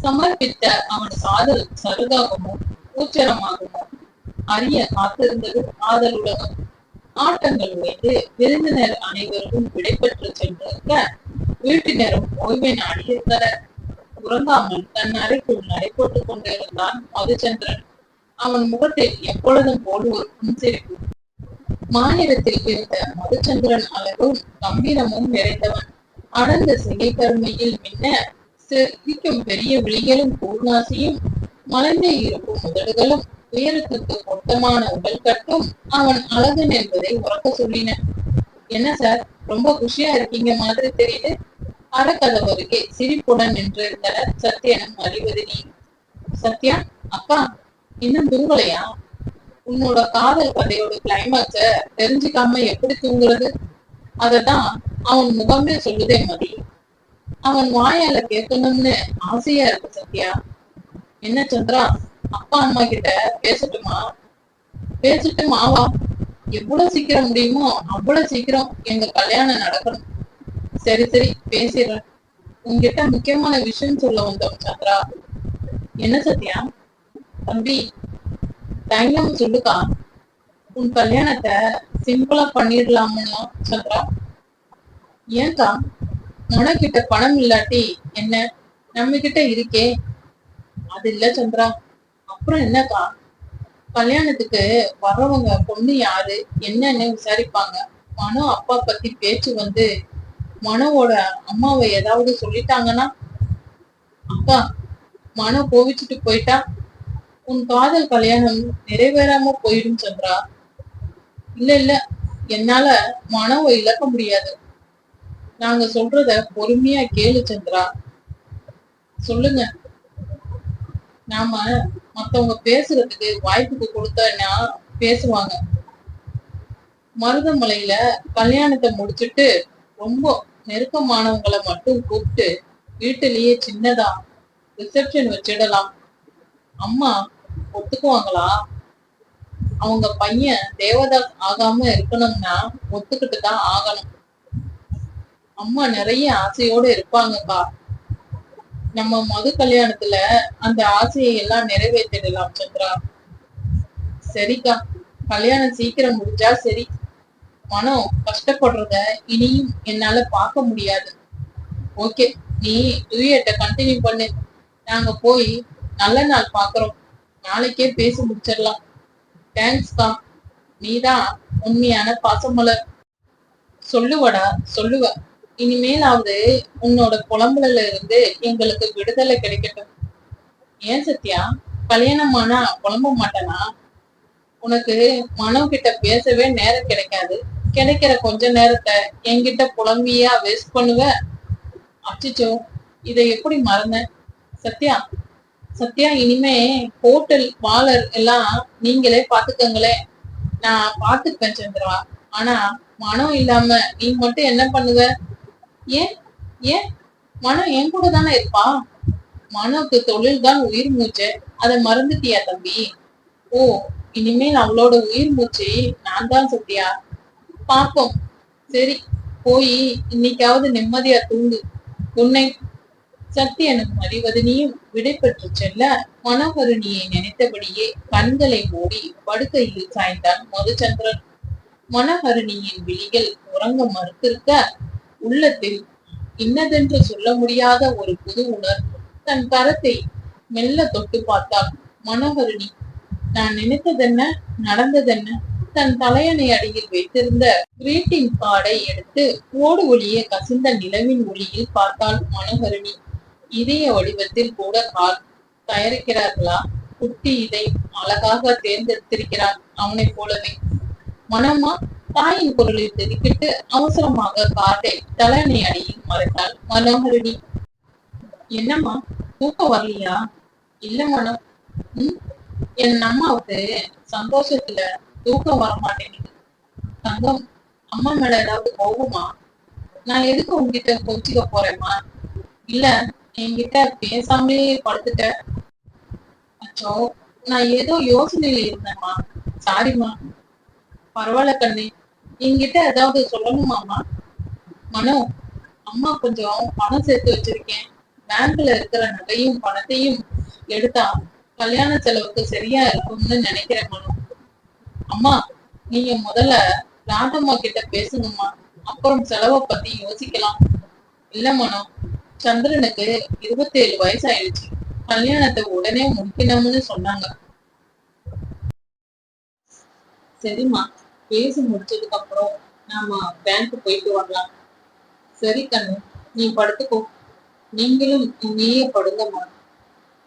சமர்ப்பித்த அவன் காதல் சருகாகவும் கூச்சரமாகவும் அறிய காத்திருந்தது காதல் உலகம். ஆட்டங்கள் ஓய்ந்து விருந்தினர் அனைவரும் விடைபெற்று சென்றிருக்க வீட்டினரும் ஓய்வை நாடியிருந்தனர். உறங்காமல் தன் அறைக்குள் நடைபோட்டுக் கொண்டிருந்தான் மதுச்சந்திரன். அவன் முகத்தில் எப்பொழுதும் போல் ஒரு புன்சிரிப்பு. மாநிலத்தில் இருந்த மதுச்சந்திரன் அழகும் கம்பீரமும் நிறைந்தவன். அடர்ந்த சிகைக்கருமையில் மின்ன சிரிக்கும் பெரிய விழிகளும் கூர்நாசியும் மலைந்தே இருக்கும் உதடுகளும் உயரத்துக்கு பொருத்தமான உடல் கட்டும் அவன் அழகன் என்பதை உறக்க சொல்லின. என்ன சார், ரொம்ப குஷியா இருக்கீங்க மாதிரி தெரியுது. அறக்கதவருகே சிரிப்புடன் நின்றிருந்தனர் சத்யனும் அறிவதினி. சத்யா, அக்கா, இன்னும் தூங்கலையா? உன்னோட காதல் கதையோட கிளைமாக்ஸ தெரிஞ்சுக்காம எப்படி தூங்குறது? அததான் அவன் முகமே சொல்லுதே மதி. அவன் வாயால கேட்கணும்னு ஆசையா இருக்கு சத்யா. என்ன சந்திரா, அப்பா அம்மா கிட்ட பேசட்டுமா? பேசட்டுமாவா? எவ்வளவு சீக்கிரம் முடியுமோ அவ்வளவு சீக்கிரம் எங்க கல்யாணம் நடக்கணும். சரி சரி, பேசிடுறேன். உன்கிட்ட முக்கியமான விஷயம் சொல்ல வந்தோம் சந்திரா. என்ன சத்யா? தம்பி, தைரியம் சொல்லுக்கா. உன் கல்யாணத்தை சிம்பிளா பண்ணிடலாம்னு சந்திரா. ஏன்கா? உனக்கிட்ட பணம் இல்லாட்டி என்ன, நம்ம கிட்ட இருக்கே. அது இல்ல சந்திரா. அப்புறம் என்னக்கா? கல்யாணத்துக்கு வர்றவங்க பொண்ணு யாரு என்னன்னு விசாரிப்பாங்க. மனோ அப்பா பத்தி பேச்சு வந்து மனோவோட அம்மாவை ஏதாவது சொல்லிட்டாங்கன்னா, அக்கா, மனோ கோவிச்சுட்டு போயிட்டா உன் காதல் கல்யாணம் நிறைவேறாம போயிடும் சந்திரா. இல்ல இல்ல, என்னால மனோவை இழக்க முடியாது. நாங்க சொல்றத பொறுமையா கேளு சந்திரா. சொல்லுங்க. நாம மத்தவங்க பேசுறதுக்கு வாய்ப்புக்கு கொடுத்தா பேசுவாங்க. மருதமலையில கல்யாணத்தை முடிச்சுட்டு ரொம்ப நெருக்கமானவங்களை மட்டும் கூப்பிட்டு வீட்டிலேயே சின்னதா ரிசப்ஷன் வச்சிடலாம். அம்மா ஒத்துக்குவாங்களா? அவங்க பையன் தேவதாஸ் ஆகாம இருக்கணும்னா ஒத்துக்கிட்டு தான் ஆகணும். அம்மா நிறைய ஆசையோட இருப்பாங்கக்கா. நம்ம மது கல்யாணத்துல அந்த ஆசையை எல்லாம் நிறைவேற்றிடலாம் சந்திரா. சரிக்கா, கல்யாணம் சீக்கிரம் முடிஞ்சா சரி. மனம் கஷ்டப்படுறத இனியும் என்னால பார்க்க முடியாது. ஓகே, நீ டூயட்டை கண்டினியூ பண்ணு. நாங்க போய் நல்ல நாள் பாக்குறோம். நாளைக்கே பேசி முடிச்சிடலாம். தேங்க்ஸ்கா. நீதான் உண்மையான பாசமலர். சொல்லுவடா, சொல்லுவ. இனிமேலாவது உன்னோட புலம்புல இருந்து எங்களுக்கு விடுதலை கிடைக்கட்டும். ஏன் சத்யா, கல்யாணம் ஆனா புலம்ப மாட்டேனா? உனக்கு மனோ கிட்ட பேசவே நேரம் கிடைக்காது. கிடைக்கிற கொஞ்ச நேரத்தை என்கிட்ட புலம்பியா வேஸ்ட் பண்ணுவ. அச்சிச்சோ, இதை எப்படி மறந்த சத்யா? சத்யா, இனிமே ஹோட்டல் பாலர் எல்லாம் நீங்களே பாத்துக்கங்களே. நான் பாத்துப்பேன் சந்திரா. ஆனா மனம் இல்லாம நீ மட்டும் என்ன பண்ணுவ? ஏன் ஏன் மனம் என் கூட தானே இருப்பா. மனோக்கு தொழில் தான் உயிர் மூச்சு. அதை மறந்துட்டியா தம்பி? ஓ, இனிமேல் அவளோட உயிர் மூச்சு நான் தான் சத்யா. பாப்போம். சரி, போய் இன்னைக்காவது நிம்மதியா தூங்கு. உன்னை சத்யனும் அறிவதனியும் விடைபெற்று செல்ல மனோகரணியை நினைத்தபடியே கண்களை மூடி படுக்கையில் சாய்ந்தான் மதுச்சந்திரன். மனோகரணியின் விழிகள் உறங்க மறுத்திருக்க உள்ளத்தில் இன்னதென்று சொல்ல முடியாத ஒரு புது உணர்வு. தன் கரத்தை மெல்ல தொட்டு பார்த்தாள் மனோகரணி. நான் நினைத்ததென்ன, நடந்ததென்ன? தன் தலையணை அடியில் வைத்திருந்த கிரீட்டிங் கார்டை எடுத்து ஓடு ஒளியே கசிந்த நிலவின் ஒளியில் பார்த்தாள் மனோகரணி. இதய வடிவத்தில் கூட கால் தயாரிக்கிறார்களா? குட்டி இதை அழகாக தேர்ந்தெடுத்திருக்கிறான் அவனை போலவே. மனமா? தாயின் குரலில் திடுக்கிட்டு அவசரமாக கார்டை தலையணை அடியில் மறைத்தாள் மனோகரணி. என்னம்மா, தூக்கம் வரலையா? இல்ல மனம். என் அம்மாவுக்கு சந்தோஷத்துல தூக்கம் வர மாட்டேங்குது. தங்கம், அம்மா மேல ஏதாவது கோபமா? நான் எதுக்கு உங்ககிட்ட கோச்சிக்க போறேம்மா? இல்ல, என்கிட்ட பேசாமலே படுத்துட்ட. அச்சோ, நான் ஏதோ யோசனையில இருந்தேம்மா. சாரிம்மா. பரவாயில்ல கண்ணே. என்கிட்ட ஏதாவது சொல்லணுமாமா? மனோ, அம்மா கொஞ்சம் பணம் சேர்த்து வச்சிருக்கேன். பேங்க்ல இருக்கிற நகையும் பணத்தையும் எடுத்தா கல்யாண செலவுக்கு சரியா இருக்கும்னு நினைக்கிறேன் மனோ. அம்மா, நீங்க முதல்ல ராதம்மா கிட்ட பேசுங்கம்மா, அப்புறம் செலவை பத்தி யோசிக்கலாம். இல்ல மனோ, சந்திரனுக்கு 27 வயசு ஆயிடுச்சு, கல்யாணத்தை உடனே முடிக்கணும்னு சொன்னாங்க. சரிம்மா, பேசி முடிச்சதுக்கு அப்புறம் நாம பேங்க் போயிட்டு வரலாம். சரி கண்ணு, நீ படுத்துக்கோ. நீங்களும் இங்கேயே படுங்கம்மா.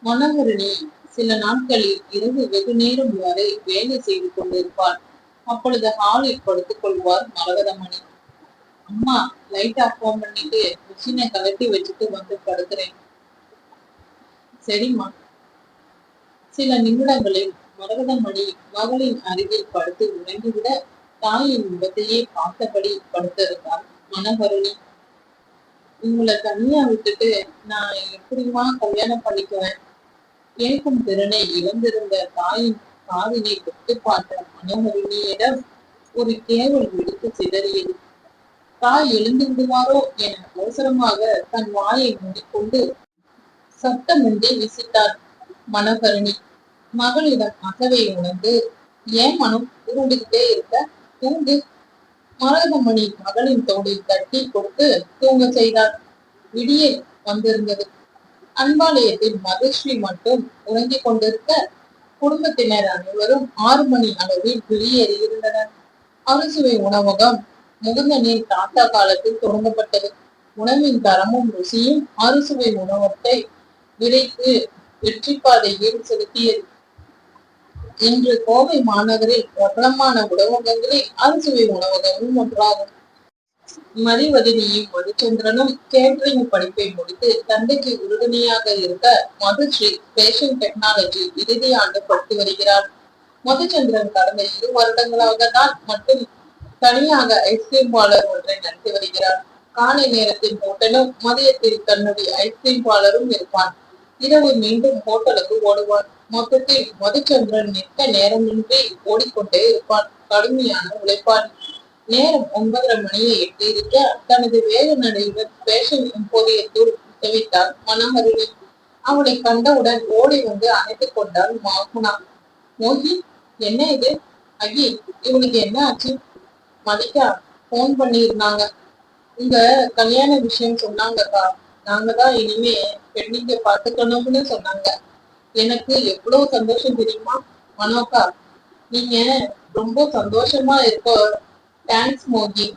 மனோகரணி சில நாட்களில் இரவு வெகு நேரம் வரை வேலை செய்து கொண்டிருப்பாள். அப்பொழுது ஹாலில் படுத்துக் கொள்வார் மரகதமணி. அம்மா, லைட் ஆஃப் பண்ணிட்டு மிஷினை கலட்டி வச்சுட்டு வந்து படுக்கிறேன். சரிம்மா. சில நிமிடங்களில் மரகதமணி மகளின் அருகில் படுத்து உறங்கிவிட தாயின் முகத்தையே பார்த்தபடி படுத்திருந்தார் மனோகரணி. உங்களை தனியா விட்டுட்டு நான் எப்படிமா கல்யாணம் பண்ணிக்குவேன்? கேட்கும் திறனை இழந்திருந்த தாயின் காதினை தொட்டு பார்த்த மனோகரணியிடம் ஒரு கேவல் விடுத்து சிதறியது. தாய் எழுந்து விடுவாரோ என அவசரமாக தன் வாயை மூடிக்கொண்டு சத்தமின்றி விசித்தார் மனோகரணி. மகளிடம் அசவை உணர்ந்து, ஏன் மனம் உருண்டுகிட்டே இருக்க, தூங்கு. மரகதமணி மகளின் தோளில் தட்டி கொடுத்து தூங்க செய்தார். விடியே வந்திருந்தது. அன்பாலயத்தில் மகஸ்ரீ மட்டும் உறங்கிக் கொண்டிருக்க குடும்பத்தினர் அனைவரும் 6 மணி அளவில் வெளியேறியிருந்தனர். அறுசுவை உணவகம் முகுந்தனின் தாத்தா காலத்தில் தொடங்கப்பட்டது. உணவின் தரமும் ருசியும் அறுசுவை உணவகத்தை விலைக்கு வெற்றி பாதையில் செலுத்தியது. இன்று கோவை மாநகரில் பிரபலமான உணவகங்களில் அறுசுவை உணவகமும் ஒன்றாகும். மதிவதனியும் மதுச்சந்திரனும் கேட்டரிங் படிப்பை முடித்து தந்தைக்கு உறுதுணையாக இருக்க மதுஸ்ரீ ஃபேஷன் டெக்னாலஜி இறுதி ஆண்டு படித்து வருகிறார். மதுச்சந்திரன் கடந்த 2 வருடங்களாக தான் மட்டும் தனியாக ஐஸ்கிரீம் பார்லர் ஒன்றை நடத்தி வருகிறார். காலை நேரத்தில் ஹோட்டலும் மதியத்தில் தன்னுடைய ஐஸ்கிரீம் பார்லரும் இருப்பான். இரவு மீண்டும் ஹோட்டலுக்கு ஓடுவான். மொத்தத்தில் மதுச்சந்திரன் நிற்க நேரமின்றி ஓடிக்கொண்டே இருப்பான். கடுமையான உழைப்பான். நேரம் 9:30 மணியை எட்டி இருக்க தனது வேக நடையுடன் பேஷன் எம்போரியத்துள் தவித்தார் மனோகரணி. அவளை கண்டவுடன் ஓடி வந்து அணைத்துக் கொண்டாள் மாகுனா. மோகி, என்ன இது? அகி, இவனுக்கு என்ன ஆச்சு? மதிக்கா போன் பண்ணியிருந்தாங்க. உங்க கல்யாண விஷயம் சொன்னாங்கக்கா. நாங்க தான் இனிமே பெண்ணிங்க பாத்துக்கணும்னு சொன்னாங்க. எனக்கு எவ்வளவு சந்தோஷம் தெரியுமா மனோக்கா. நீங்க ரொம்ப சந்தோஷமா இருக்கோ. தேங்க்ஸ் மோகி.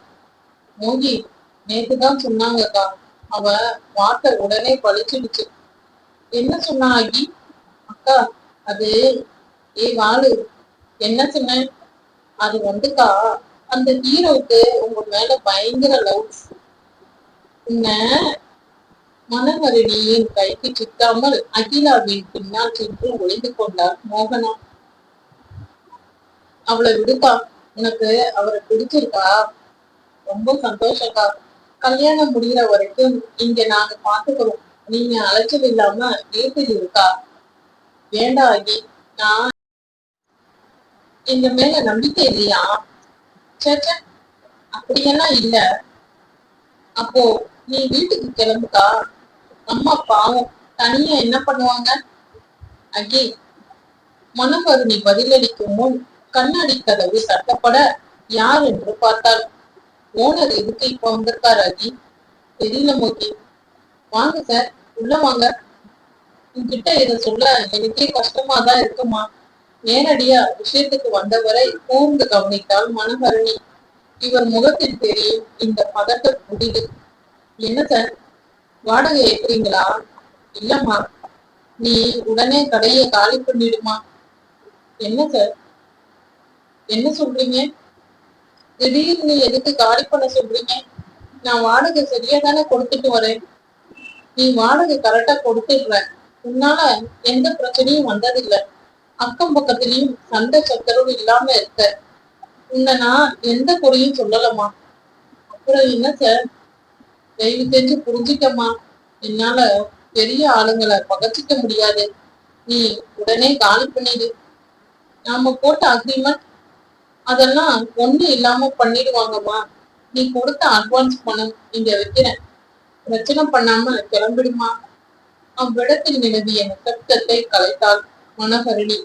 மோகி, நேத்துதான் சொன்னாங்கக்கா. அவ வார்த்தை உடனே பழிச்சிடுச்சு. என்ன சொன்னா ஆகி? அக்கா, அது வாழு, என்ன சொன்ன? அது வந்துக்கா, அந்த ஹீரோவுக்கு உங்க மேல பயங்கர லவ். உன்ன மனோகரணியின் கைக்கு சிக்காமல் அகிலாவின் பின்னால் சென்று ஒளிந்து கொண்டார் மோகனா. அவளை விடுக்கா, உனக்கு அவரை பிடிச்சிருக்கா? ரொம்ப சந்தோஷக்கா. கல்யாணம் முடிகிற வரைக்கும் இங்க நாங்க பாத்துக்கிறோம். நீங்க அலைச்சல் இல்லாம வீட்டில் இருக்கா? வேண்டாம் ஆகி, நான் எங்க மேல நம்பிக்கை இல்லையா? சேச்ச, அப்படியெல்லாம் இல்ல. அப்போ நீ வீட்டுக்கு கிளம்புக்கா. அம்மா பாவம் தனியா என்ன பண்ணுவாங்க? அகி, மனோகரணி பதிலளிக்கும் முன் கண்ணாடி கதவு தட்டப்பட யார் என்று பார்த்தாள். ஓனர் எதுக்கு இப்ப வந்திருக்காரு அகி? தெரியல மோகி. வாங்க சார், உள்ள வாங்க. உன்கிட்ட இத சொல்ல எனக்கே கஷ்டமா தான் இருக்குமா. நேரடியா விஷயத்துக்கு வந்தவரை கூர்ந்து கவனித்தாள் மனோகரணி. இவர் முகத்தில் தெரியும் இந்த பதட்ட முடிவு. என்ன சார், வாடகை ஏற்றுறீங்களா? இல்லம்மா, நீ உடனே கடையை காலி பண்ணிடுமா. என்ன சார், என்ன சொல்றீங்க? திடீர்னு எதுக்கு காலி பண்ண சொல்றீங்க? நான் வாடகை சரியா தானே கொடுத்துட்டு வரேன். நீ வாடகை கரெக்டா கொடுத்துடுற. உன்னால எந்த பிரச்சனையும் வந்ததில்லை. அக்கம் பக்கத்திலையும் சண்டை சச்சரவு இல்லாம இருக்க. உன்னை நான் எந்த குறையும் சொல்லலமா. அப்புறம் என்ன சார், தயவு செஞ்சு புரிஞ்சுக்கம்மா. என்னால பெரிய ஆளுங்களை பகச்சிக்க முடியாது. நீ உடனே காலி பண்ணிடு. நாம போட்ட அக்ரிமெண்ட் அதெல்லாம் ஒண்ணு இல்லாம பண்ணிடுவாங்கம்மா. நீ கொடுத்த அட்வான்ஸ் பணம் இங்க வைக்கிறேன். பிரச்சனை பண்ணாம கிளம்பிடுமா. அவ்விடத்தில் நிலவிய நிசப்தத்தை கலைத்தாள் மனோகரணி.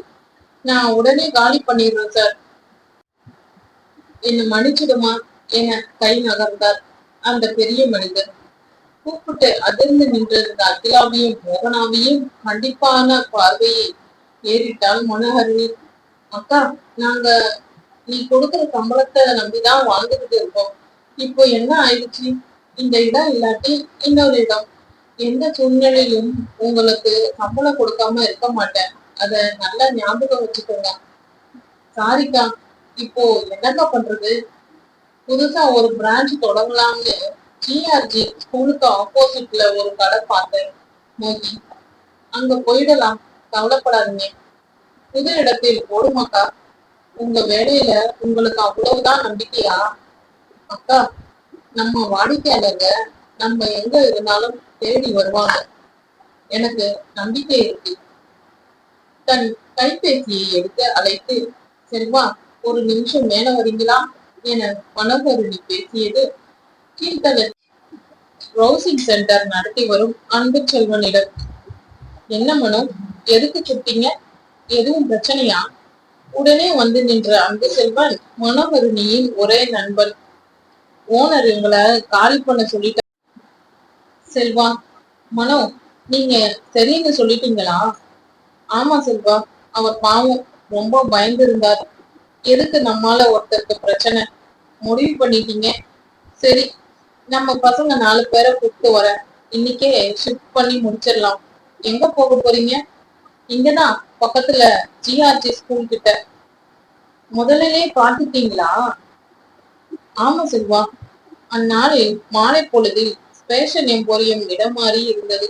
நான் உடனே காலி பண்ணிடுறேன் சார், என்னை மன்னிச்சிடுமா என கை நகர்ந்தார் அந்த பெரிய மனிதர். கூப்பிட்டு அதிர்ந்து நின்றிருந்த அகிலாவையும் மோகனாவையும் கண்டிப்பான பார்வையை ஏறிட்டாள் மனோகரணி. அக்கா, நாங்க நீ கொடுக்குற சம்பளத்தை நம்பிதான் வாழ்ந்துகிட்டு இருக்கோம். இப்போ என்ன ஆயிடுச்சு? இந்த இடம் இல்லாட்டி இன்னொரு இடம். எந்த சூழ்நிலையிலும் உங்களுக்கு சம்பளம் கொடுக்காம இருக்க மாட்டேன். அத நல்லா ஞாபகம் வச்சுக்கோங்க. சாரிக்கா, இப்போ என்னக்கா பண்றது? புதுசா ஒரு பிரான்ச் தொடங்கலாம்னு ஜிஆர்ஜி ஸ்கூலுக்கு ஆப்போசிட்ல ஒரு கடை பார்த்தேன் மோகி. அங்க போயிடலாம், கவலைப்படாதீங்க. புது இடத்தில் ஓடுமாக்கா. உங்க வேலையில உங்களுக்கு அவ்வளவுதான் நம்பிக்கையா? அக்கா, நம்ம வாடிக்கையாளர்க நம்ம எங்க இருந்தாலும் தேடி வருவாங்க. எனக்கு நம்பிக்கை இருக்கு. தன் கைபேசியை எடுத்து அழைத்து, செல்வா, ஒரு நிமிஷம் மேல வரீங்களா என மனோகரணி பேசியது கீழ்த்தல ப்ரௌசிங் சென்டர் நடத்தி வரும் அன்பு செல்வனிடம். என்ன மனோ, எதுக்கு கூப்பிட்டீங்க? எதுவும் பிரச்சனையா? உடனே வந்து நின்ற அன்பு செல்வன் மனோகரணியின் ஒரே நண்பன். ஓனர் இவங்களை காலி பண்ண சொல்லிட்ட. செல்வா, மனோ, நீங்க சரின்னு சொல்லிட்டீங்களா? ஆமா செல்வா, அவர் பாவம் ரொம்ப பயந்து இருந்தார். எதுக்கு நம்மால ஒருத்தருக்கு பிரச்சனை? முடிவு பண்ணிட்டீங்க. சரி, நம்ம பசங்க 4 பேரை கூப்பிட்டு வர இன்னைக்கே ஷிஃப்ட் பண்ணி முடிச்சிடலாம். எங்க போக போறீங்க? இங்கதான் பக்கத்துல ஜிஆர்ஜி ஸ்கூல் கிட்ட. முதல்லயே பார்த்துட்டீங்களா? ஆமா செல்வா, அந்நாளில் மாலை பொழுதில் ஸ்பேஷன் எம்போரியம் இடம் மாறி இருந்தது.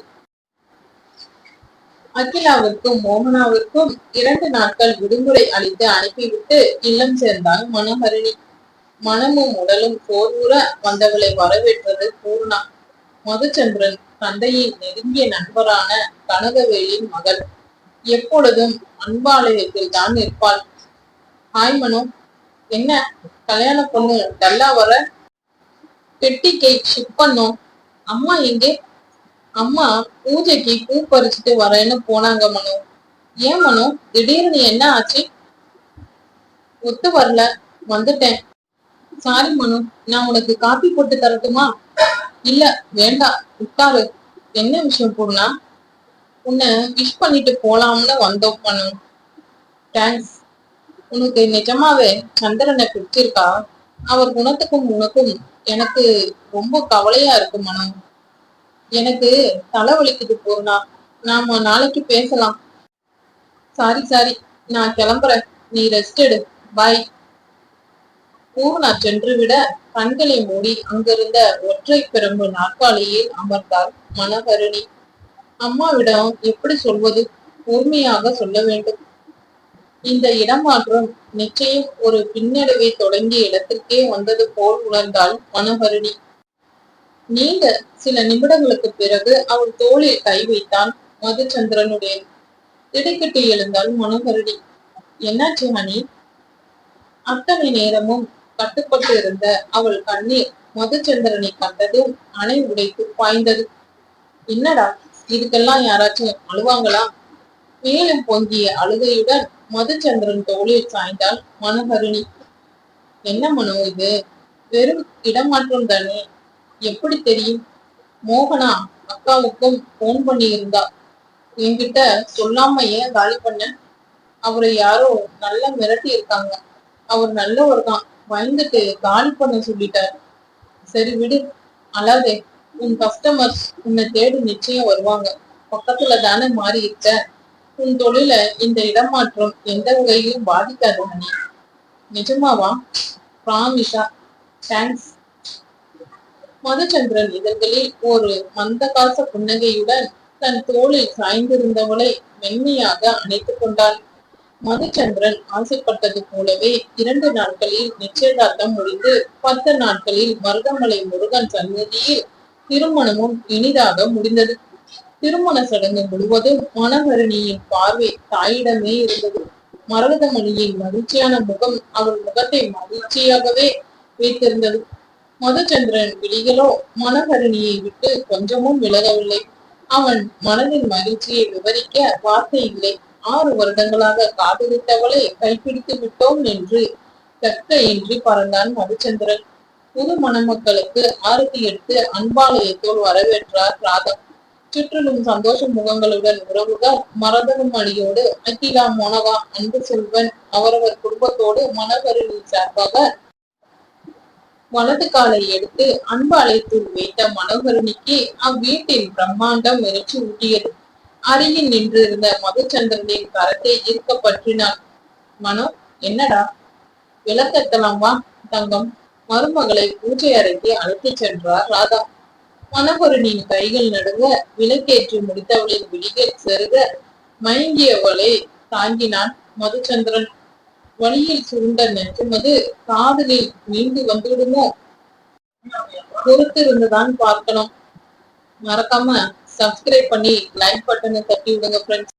அகிலாவிற்கும் மோகனாவிற்கும் 2 நாட்கள் விடுமுறை அளித்து அனுப்பிவிட்டு இல்லம் சேர்ந்தாள் மனோகரணி. மனமும் உடலும் சோர்வுற வந்தவளை வரவேற்றது பூர்ணா. மதுச்சந்திரன் தந்தையின் நெருங்கிய நண்பரான கனகவேலின் மகள். எப்பொழுதும் அன்பாலயத்தில் தான் இருப்பாள். ஹாய் மனோ, என்ன கல்யாண பொண்ணு டல்லா வர? பெட்டி கேக் ஷிப் பண்ணோம். அம்மா எங்கே? அம்மா பூஜைக்கு பூ பறிச்சுட்டு வரேன்னு போனாங்க மனோ. ஏன் மனோ, திடீர்னு என்ன ஆச்சு? ஒத்து வரல, வந்துட்டேன். சாரி மனோ, நான் உனக்கு காப்பி போட்டு தரட்டுமா? இல்ல, வேண்டாம், உட்காரு. என்ன விஷயம் பூர்ணா? உன்னை விஷ் பண்ணிட்டு போலாம்னு வந்தோம் மனோ. தேங்க்ஸ். உனக்கு நிஜமாவே சந்திரனை பிடிச்சிருக்கா? அவர் குணத்துக்கும் உனக்கும் எனக்கு ரொம்ப கவலையா இருக்கு மனோ. எனக்கு தலைவலிக்குது பூர்ணா. நாம நாளைக்கு பேசலாம். சாரி சாரி, நான் கிளம்புறேன். நீ ரெஸ்ட் எடு. பாய். பூர்ணா சென்று விட கண்களை மூடி அங்கிருந்த ஒற்றை பெரும்பு நாற்காலியில் அமர்ந்தாள் மனோகரணி. அம்மாவிடம் எப்படி சொல்வது? பொறுமையாக சொல்ல வேண்டும். இந்த இடமாற்றம் நிச்சயம் ஒரு பின்னடைவை தொடங்கிய இடத்திற்கே வந்தது போல் உணர்ந்தாள் மனோகரணி. நீண்ட சில நிமிடங்களுக்கு பிறகு அவள் தோளில் கை வைத்தான் மதுச்சந்திரனுடைய. திடுக்கிட்டு எழுந்தாள் மனோகரணி. என்னாச்சு ஹனி? அத்தனை நேரமும் கட்டுப்பட்டு இருந்த அவள் கண்ணீர் மதுச்சந்திரனை கண்டதும் அணை உடைத்து பாய்ந்தது. என்னடா, இதுக்கெல்லாம் யாராச்சும் அழுவாங்களா? மேலும் பொங்கிய அழுகையுடன் மதுச்சந்திரன் தோளில் சாய்ந்தாள் மனோகரணி. என்ன மனோ இது? வெறும் இடமாற்றம் தானே, எப்படி தெரியும்? மோகனா அக்காவுக்கும் போன் பண்ணி இருந்தா. என்கிட்ட சொல்லாம ஏன் காலி பண்ண? அவரை யாரோ நல்லா மிரட்டி இருக்காங்க. அவர் நல்லவர் தான், பயந்துட்டு காலி பண்ண சொல்லிட்டார். சரி விடு, அழாதே. உன் கஸ்டமர்ஸ் உன்னை தேடி நிச்சயம் வருவாங்க. பக்கத்துல தானே மாறி இருக்க. உன் தொழில இந்த இடமாற்றம் எந்த வகையிலும் பாதிக்காது ஹனி. நிஜமாவா? பிராமிஷா. தேங்க்ஸ். மதுச்சந்திரன் இதழ்களில் ஒரு மந்தகாச புன்னகையுடன் தன் தோளில் சாய்ந்திருந்தவளை மென்மையாக அணைத்துக் கொண்டாள். மதுச்சந்திரன் ஆசைப்பட்டது போலவே 2 நாட்களில் நிச்சயதார்த்தம் முடிந்து 10 நாட்களில் மருதமலை முருகன் சன்னதியில் திருமணமும் இனிதாக முடிந்தது. திருமண சடங்கு முழுவதும் மனோகரணியின் பார்வை தாயிடமே இருந்தது. மரகதமணியின் மகிழ்ச்சியான முகம் அவள் முகத்தை மகிழ்ச்சியாகவே வைத்திருந்தது. மதுச்சந்திரன் விழிகளோ மனோகரணியை விட்டு கொஞ்சமும் விலகவில்லை. அவன் மனதின் மகிழ்ச்சியை விவரிக்க வார்த்தை இல்லை. 6 வருடங்களாக காதலித்தவளை கைப்பிடித்து விட்டோம் என்று இன்றி பறந்தான் மதுச்சந்திரன். புது மணமக்களுக்கு ஆரத்தி எடுத்து அன்பாலயத்தோடு வரவேற்றார் ராதா. சுற்றிலும் சந்தோஷ முகங்களுடன் உறவுகள் மரதனும் அடியோடு அகிலா, மோனவா, அன்பு செல்வன் அவரவர் குடும்பத்தோடு மணவரின் சார்பாக வலது காலை எடுத்து அன்பாலயத்தில் வைத்த மனோகரணிக்கு அவ்வீட்டின் பிரம்மாண்டம் இறைச்சி ஊட்டியது. அருகில் நின்றிருந்த மதுச்சந்திரனின் கரத்தை ஈர்க்க பற்றினான். மனோ, என்னடா? விளக்கத்தலாம் வா தங்கம். மருமகளை பூஜை அறைக்கு அழைத்துச் சென்றார் ராதா. மனோகரனின் கைகள் நடுங்க விளக்கேற்றி முடித்தவளின் விழிகள் செருக மயங்கியவளை தாங்கினான் மதுச்சந்திரன். வழியில் சுருண்ட நெற்றுமது காதலில் மீண்டு வந்துவிடுமோ? பொறுத்திருந்துதான் பார்க்கணும். மறக்காம சப்ஸ்கிரைப் பண்ணி லைக் பட்டனை தட்டி விடுங்க ஃப்ரெண்ட்ஸ்.